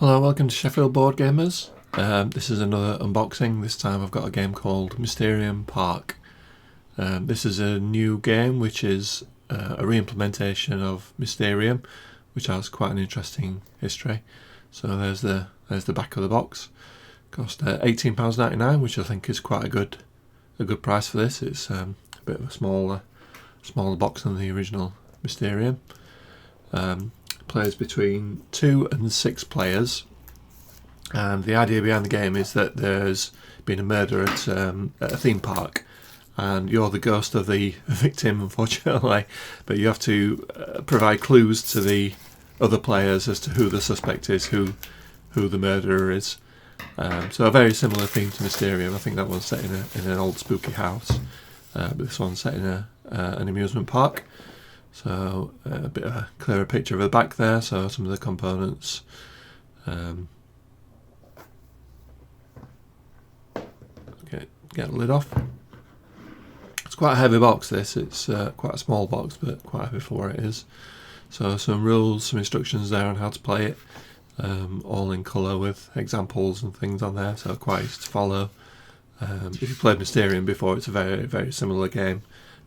Hello, welcome to Sheffield Board Gamers. This is another unboxing. This time I've got a game called Mysterium Park. This is a new game which is a re-implementation of Mysterium, which has quite an interesting history. So there's the back of the box. Cost £18.99, which I think is quite a good price for this. It's a bit of a smaller box than the original Mysterium. Plays between 2 and 6 players, and the idea behind the game is that there's been a murder at a theme park, and you're the ghost of the victim, unfortunately, but you have to provide clues to the other players as to who the suspect is, who the murderer is. So a very similar theme to Mysterium. I think that one's set in an old spooky house, but this one's set in an amusement park. So a bit of a clearer picture of the back there, so some of the components. Get the lid off. It's quite a heavy box, this. It's quite a small box, but quite heavy for what it is. So some rules, some instructions there on how to play it, all in colour with examples and things on there, so quite easy to follow. If you played Mysterium before, it's a very, very similar game.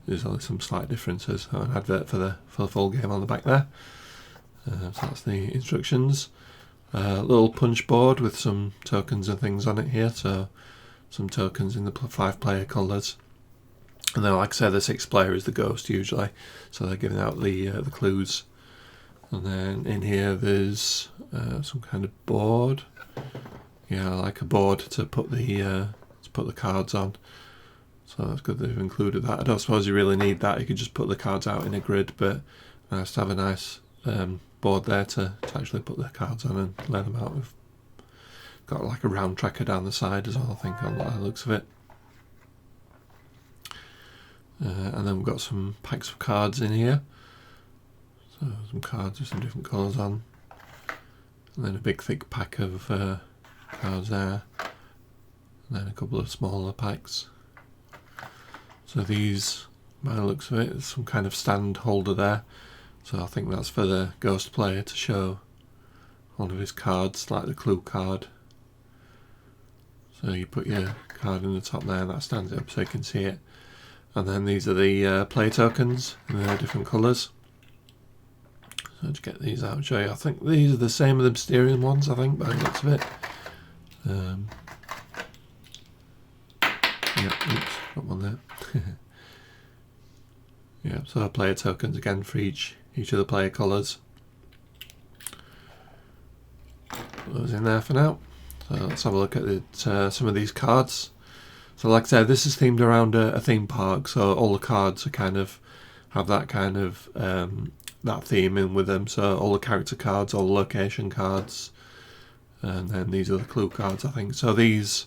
There's only some slight differences. So an advert for the full game on the back there. So that's the instructions. Little punch board with some tokens and things on it here. So some tokens in the 5-player colours. And then, like I said, the 6th player is the ghost usually. So they're giving out the clues. And then in here there's some kind of board. Yeah, like a board to put the cards on. So that's good they've included that. I don't suppose you really need that. You could just put the cards out in a grid, but nice to have a nice board there to actually put the cards on and lay them out. We've got like a round tracker down the side as well, I think, on the looks of it. And then we've got some packs of cards in here. So some cards with some different colours on. And then a big thick pack of cards there. And then a couple of smaller packs. So these, by the looks of it, there's some kind of stand holder there. So I think that's for the ghost player to show one of his cards, like the clue card. So you put your card in the top there, and that stands up so you can see it. And then these are the play tokens in their different colours. So to get these out and show you, I think these are the same as the Mysterium ones, I think, by the looks of it. Yeah, oops, got one there. Yeah, so player tokens again for each of the player colours. Put those in there for now. So let's have a look at some of these cards. So like I said, this is themed around a theme park, so all the cards are kind of have that kind of that theme in with them. So all the character cards, all the location cards, and then these are the clue cards, I think. So these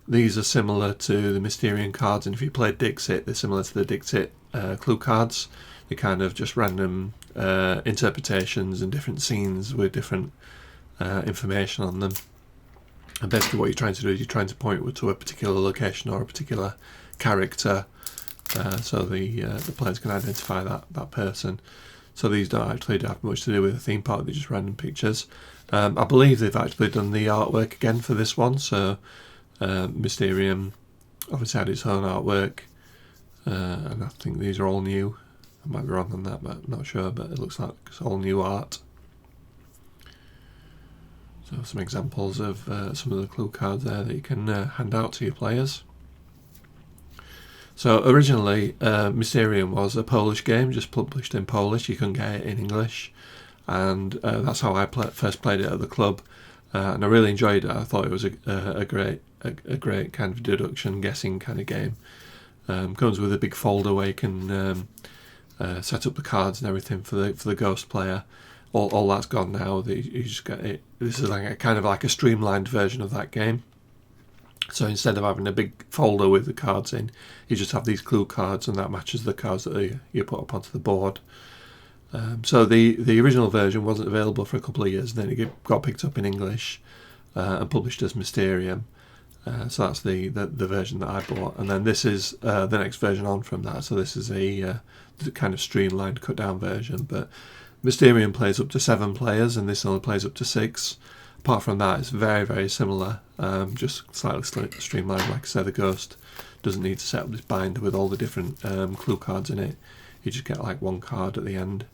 are similar to the Mysterium cards, and if you played Dixit, they're similar to the Dixit clue cards. They're kind of just random interpretations and different scenes with different information on them. And basically what you're trying to do is you're trying to point to a particular location or a particular character, so the players can identify that person. So these don't actually have much to do with a theme park, they're just random pictures. I believe they've actually done the artwork again for this one, so Mysterium obviously had its own artwork, and I think these are all new. I might be wrong on that, but I'm not sure, but it looks like it's all new art. So some examples of some of the clue cards there that you can hand out to your players. So originally Mysterium was a Polish game, just published in Polish. You couldn't get it in English, and that's how I first played it at the club. And I really enjoyed it. I thought it was a great kind of deduction guessing kind of game. Comes with a big folder where you can set up the cards and everything for the ghost player. All that's gone now. You just get it. This is like a streamlined version of that game. So instead of having a big folder with the cards in, you just have these clue cards, and that matches the cards that you put up onto the board. So the original version wasn't available for a couple of years, and then it got picked up in English and published as Mysterium. So that's the version that I bought, and then this is the next version on from that. So this is the kind of streamlined, cut down version. But Mysterium plays up to 7 players, and this only plays up to 6. apart from that, it's very, very similar, just slightly streamlined. Like I said, the ghost doesn't need to set up this binder with all the different clue cards in it. You just get like one card at the end.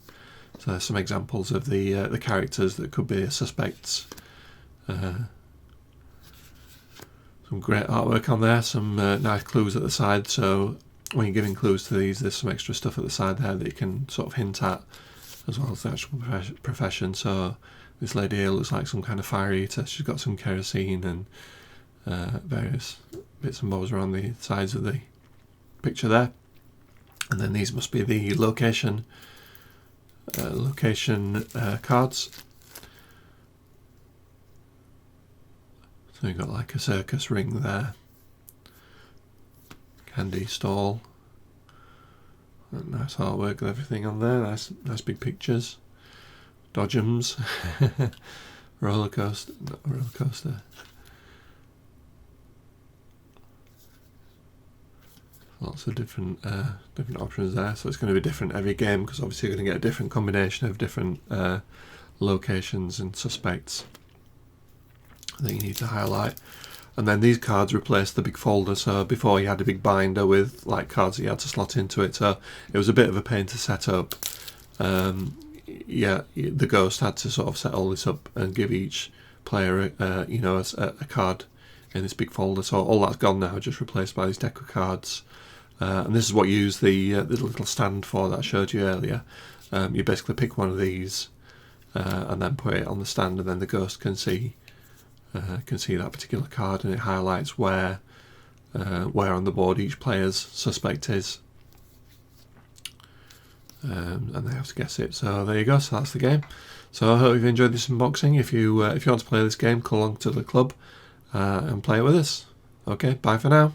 So there's some examples of the characters that could be suspects. Some great artwork on there, some nice clues at the side. So when you're giving clues to these, there's some extra stuff at the side there that you can sort of hint at, as well as the actual profession. So this lady here looks like some kind of fire eater. She's got some kerosene and various bits and bobs around the sides of the picture there. And then these must be the location cards. So you've got like a circus ring there, candy stall, nice artwork and everything on there, nice big pictures, dodgems, roller coaster, lots of different options there. So it's going to be different every game, because obviously you're going to get a different combination of different locations and suspects that you need to highlight. And then these cards replace the big folder. So before you had a big binder with like cards that you had to slot into it, so it was a bit of a pain to set up. Yeah, the ghost had to sort of set all this up and give each player a card in this big folder. So all that's gone now, just replaced by these deck of cards. And this is what you use the little stand for that I showed you earlier. You basically pick one of these and then put it on the stand, and then the ghost can see that particular card, and it highlights where on the board each player's suspect is, and they have to guess it. So there you go. So that's the game. So I hope you've enjoyed this unboxing. If you want to play this game, come along to the club and play it with us. Okay, bye for now.